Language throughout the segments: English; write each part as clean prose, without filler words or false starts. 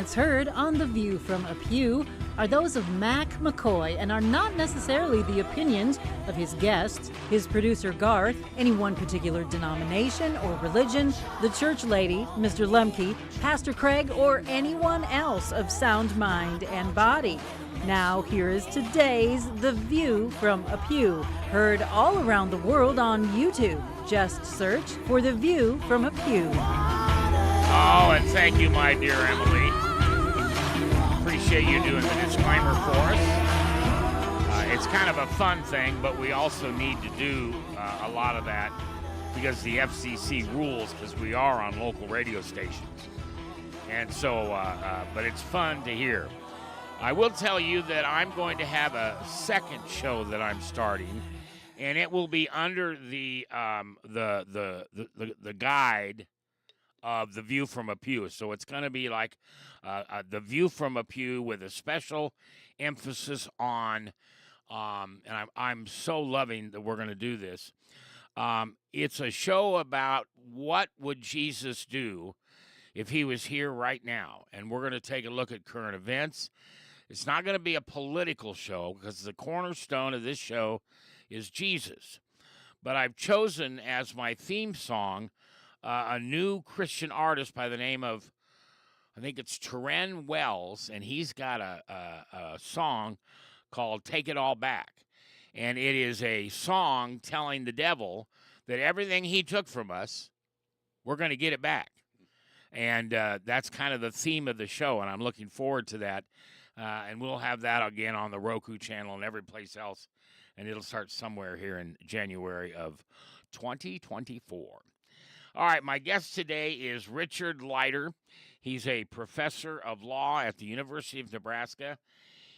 Comments heard on The View From A Pew are those of Mckoy and are not necessarily the opinions of his guests, his producer Garth, any one particular denomination or religion, the church lady, Mr. Lemke, Pastor Craig, or anyone else of sound mind and body. Now, here is today's The View From A Pew, heard all around the world on YouTube. Just search for The View From A Pew. Oh, and thank you, my dear Emily. Appreciate you doing the disclaimer for us. It's kind of a fun thing, but we also need to do a lot of that because the FCC rules, because we are on local radio stations. And so, but it's fun to hear. I will tell you that I'm going to have a second show that I'm starting, and it will be under the guide of The View From A Pew. So it's going to be like The View From A Pew with a special emphasis on, and I'm so loving that we're going to do this. It's a show about what would Jesus do if he was here right now. And we're going to take a look at current events. It's not going to be a political show because the cornerstone of this show is Jesus. But I've chosen as my theme song a new Christian artist by the name of, I think it's Terren Wells, and he's got a song called Take It All Back. And it is a song telling the devil that everything he took from us, we're going to get it back. And that's kind of the theme of the show, and I'm looking forward to that. And we'll have that again on the Roku channel and every place else, and it'll start somewhere here in January of 2024. All right, my guest today is Richard Leiter. He's a professor of law at the University of Nebraska.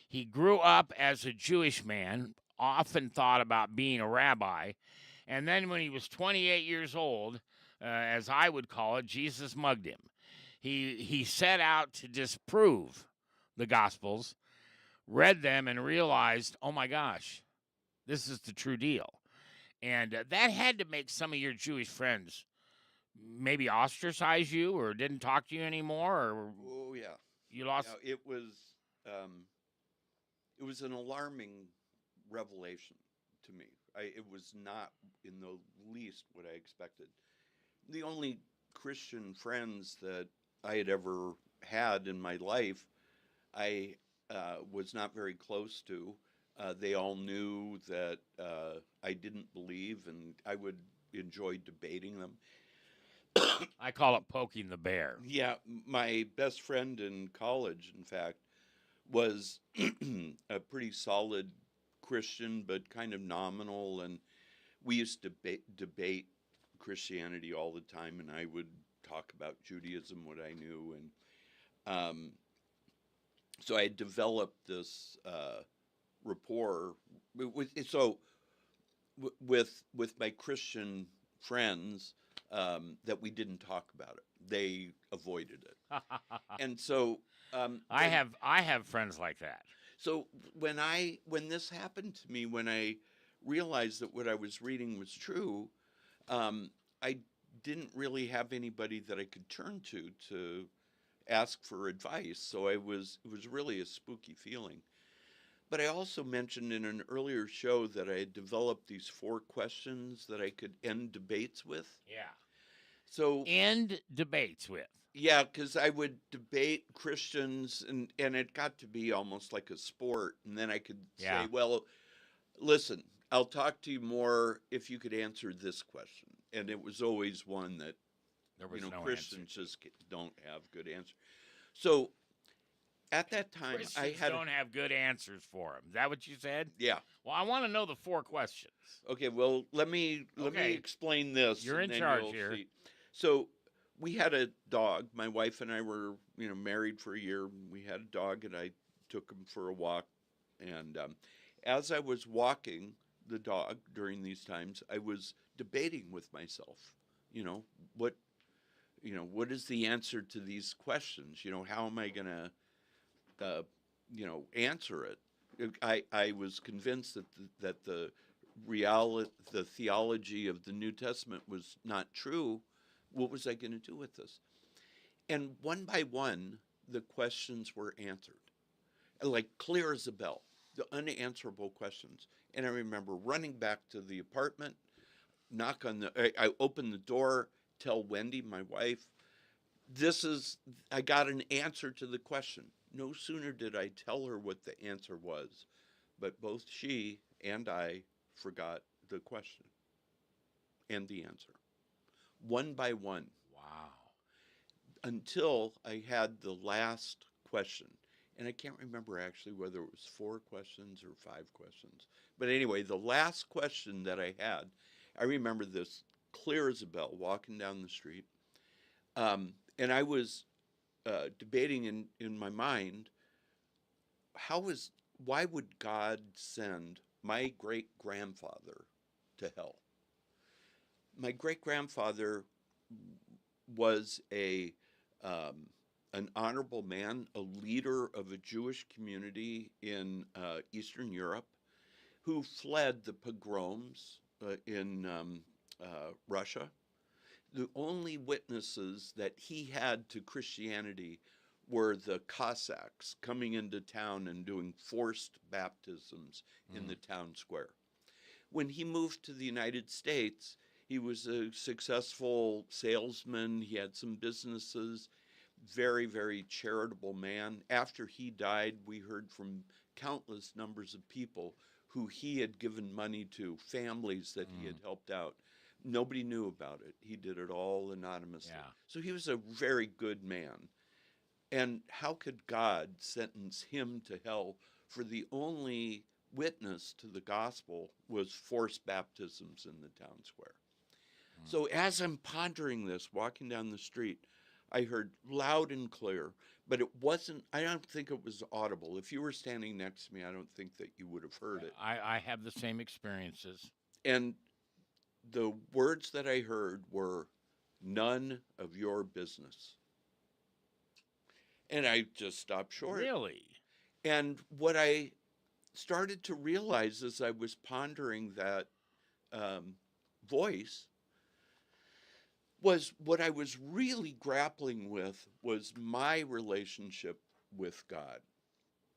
He grew up as a Jewish man, often thought about being a rabbi, and then when he was 28 years old, as I would call it, Jesus mugged him. He set out to disprove the Gospels, read them, and realized, oh my gosh, this is the true deal. And that had to make some of your Jewish friends maybe ostracize you or didn't talk to you anymore, or oh yeah, you lost. Yeah, it was an alarming revelation to me. It was not in the least what I expected. The only Christian friends that I had ever had in my life, I was not very close to. They all knew that I didn't believe, and I would enjoy debating them. I call it poking the bear. Yeah, my best friend in college, in fact, was a pretty solid Christian, but kind of nominal, and we used to debate Christianity all the time, and I would talk about Judaism, what I knew, and so I developed this rapport with my Christian friends. That we didn't talk about it. They avoided it. And so I have friends like that. So when this happened to me, when I realized that what I was reading was true, I didn't really have anybody that I could turn to ask for advice. So it was really a spooky feeling. But I also mentioned in an earlier show that I had developed these 4 questions that I could end debates with. Yeah. So end debates with. Yeah, because I would debate Christians, and it got to be almost like a sport. And then I could say, well, listen, I'll talk to you more if you could answer this question. And it was always one that, there was no Christians answer. just don't have good answers. So at that time, Christians don't have good answers for them. Is that what you said? Yeah. Well, I want to know the 4 questions. Okay. Well, let me explain this. You're in charge here. See. So we had a dog. My wife and I were, married for a year. We had a dog, and I took him for a walk. And as I was walking the dog during these times, I was debating with myself. What is the answer to these questions? How am I going to answer it? I was convinced that the theology of the New Testament was not true. What was I going to do with this? And one by one, the questions were answered, like clear as a bell, the unanswerable questions. And I remember running back to the apartment, I open the door, tell Wendy, my wife, I got an answer to the question. No sooner did I tell her what the answer was, but both she and I forgot the question and the answer, one by one. Wow. Until I had the last question. And I can't remember actually whether it was 4 questions or 5 questions. But anyway, the last question that I had, I remember this clear as a bell, walking down the street. And I was debating in my mind, why would God send my great-grandfather to hell? My great-grandfather was an honorable man, a leader of a Jewish community in Eastern Europe, who fled the pogroms in Russia. The only witnesses that he had to Christianity were the Cossacks coming into town and doing forced baptisms in the town square. When he moved to the United States, he was a successful salesman. He had some businesses, very, very charitable man. After he died, we heard from countless numbers of people who he had given money to, families that he had helped out. Nobody knew about it. He did it all anonymously. Yeah. So he was a very good man. And how could God sentence him to hell for the only witness to the gospel was forced baptisms in the town square? So as I'm pondering this, walking down the street, I heard loud and clear, but I don't think it was audible. If you were standing next to me, I don't think that you would have heard it. I have the same experiences. And the words that I heard were, "None of your business." And I just stopped short. Really? And what I started to realize as I was pondering that voice was what I was really grappling with was my relationship with God,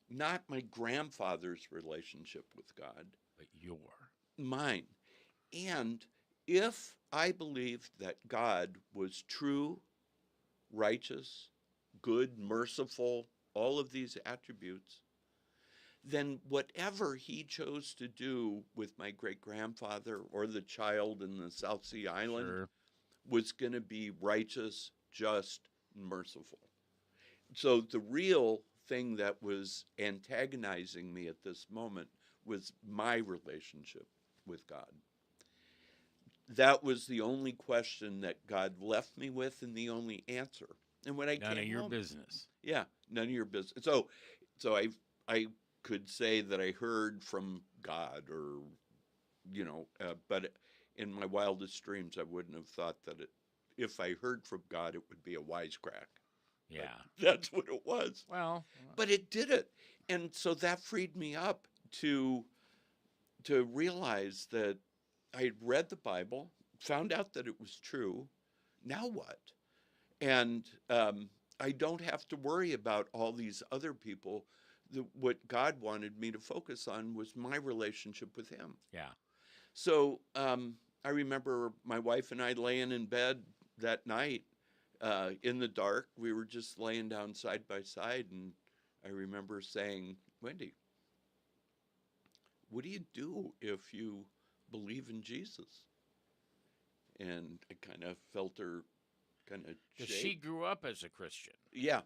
not my grandfather's relationship with God, But your. mine. And if I believed that God was true, righteous, good, merciful, all of these attributes, then whatever he chose to do with my great-grandfather or the child in the South Sea Island Sure. was going to be righteous, just, and merciful. So the real thing that was antagonizing me at this moment was my relationship with God. That was the only question that God left me with and the only answer. And when I None came of your home, business. yeah, none of your business. So I could say that I heard from God, or but in my wildest dreams, I wouldn't have thought that if I heard from God, it would be a wisecrack. Yeah. But that's what it was. Well, But it did it, and so that freed me up to realize that I had read the Bible, found out that it was true. Now what? And I don't have to worry about all these other people. What God wanted me to focus on was my relationship with him. yeah. So I remember my wife and I laying in bed that night in the dark. We were just laying down side by side, and I remember saying, "Wendy, what do you do if you believe in Jesus?" And I kind of felt her kind of Because shake. she grew up as a Christian. Yeah.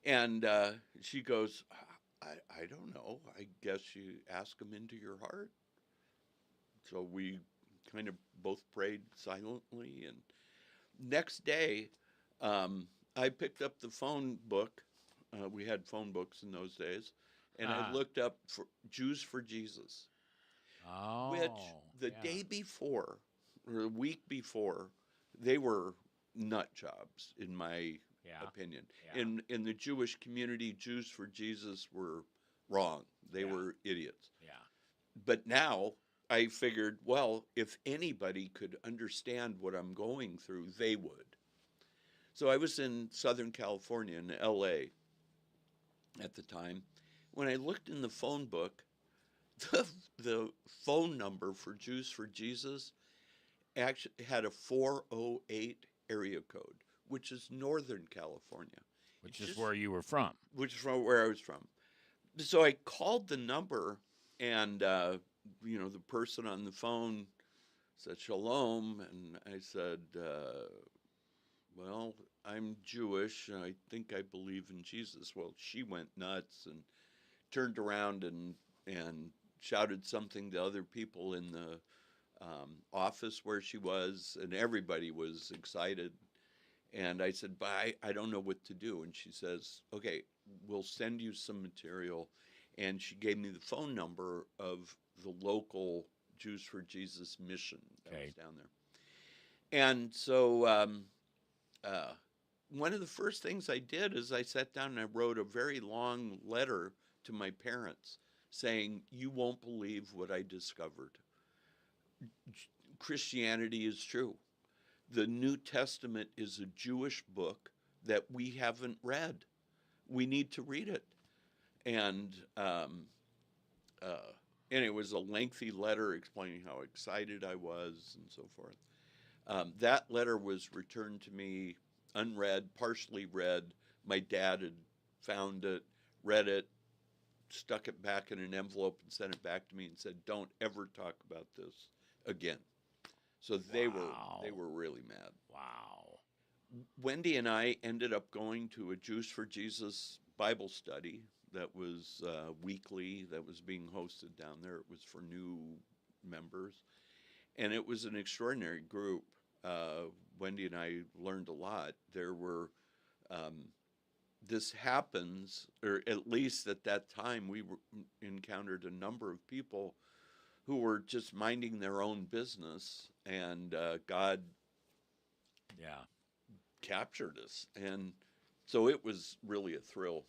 And she goes, I don't know. I guess you ask him into your heart. So we kind of both prayed silently. And next day, I picked up the phone book. We had phone books in those days. And I looked up for Jews for Jesus, Oh. which the yeah. day before, or a week before, they were nut jobs, in my Yeah. opinion. Yeah. In the Jewish community, Jews for Jesus were wrong. They Yeah. were idiots. Yeah. But now I figured, well, if anybody could understand what I'm going through, they would. So I was in Southern California, in L.A. at the time. When I looked in the phone book, the phone number for Jews for Jesus actually had a 408 area code, which is Northern California. Which is where you were from. Which is from where I was from. So I called the number, and the person on the phone said, "Shalom," and I said, "Well, I'm Jewish, and I think I believe in Jesus." Well, she went nuts and turned around and shouted something to other people in the office where she was, and everybody was excited. And I said, "But I don't know what to do." And she says, "Okay, we'll send you some material." And she gave me the phone number of the local Jews for Jesus mission that was down there. And so one of the first things I did is I sat down and I wrote a very long letter to my parents saying, "You won't believe what I discovered. Christianity is true. The New Testament is a Jewish book that we haven't read. We need to read it." And it was a lengthy letter explaining how excited I was and so forth. That letter was returned to me unread, partially read. My dad had found it, read it, stuck it back in an envelope and sent it back to me and said, "Don't ever talk about this again." So they were really mad. Wow. Wendy and I ended up going to a Jews for Jesus Bible study that was weekly, that was being hosted down there. It was for new members. And it was an extraordinary group. Wendy and I learned a lot. There were, this happens, or at least at that time, we encountered a number of people who were just minding their own business, and God captured us. And so it was really a thrill.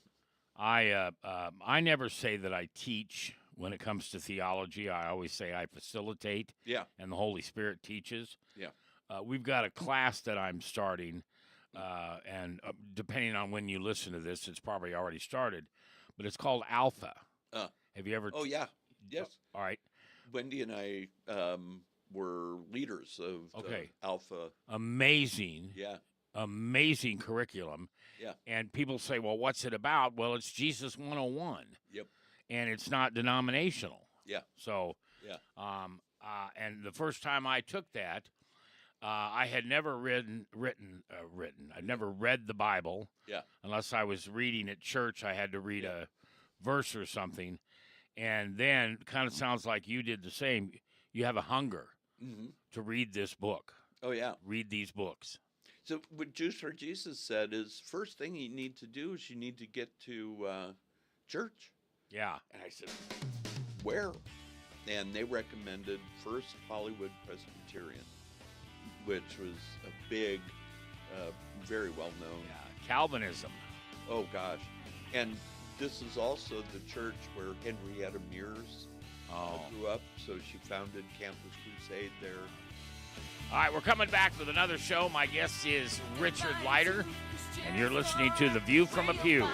I never say that I teach when it comes to theology. I always say I facilitate. Yeah. And the Holy Spirit teaches. Yeah. We've got a class that I'm starting, and depending on when you listen to this, it's probably already started, but it's called Alpha. Have you ever? Oh, yeah. Yes. All right. Wendy and I were leaders of Alpha. Amazing. Yeah. Amazing curriculum. Yeah. And people say, "Well, what's it about?" Well, it's Jesus 101. Yep. And it's not denominational. Yeah. So, yeah. And the first time I took that, I had never I'd never read the Bible. Yeah. Unless I was reading at church, I had to read a verse or something. And then, kind of sounds like you did the same. You have a hunger to read this book. Oh, yeah. Read these books. So what Jews for Jesus said is, first thing you need to do is you need to get to church. Yeah. And I said, "Where?" And they recommended First Hollywood Presbyterian, which was a big, very well-known. Yeah. Calvinism. Oh, gosh. And this is also the church where Henrietta Mears grew up, so she founded Campus Crusade there. All right, we're coming back with another show. My guest is Richard Leiter, and you're listening to The View from a Pew.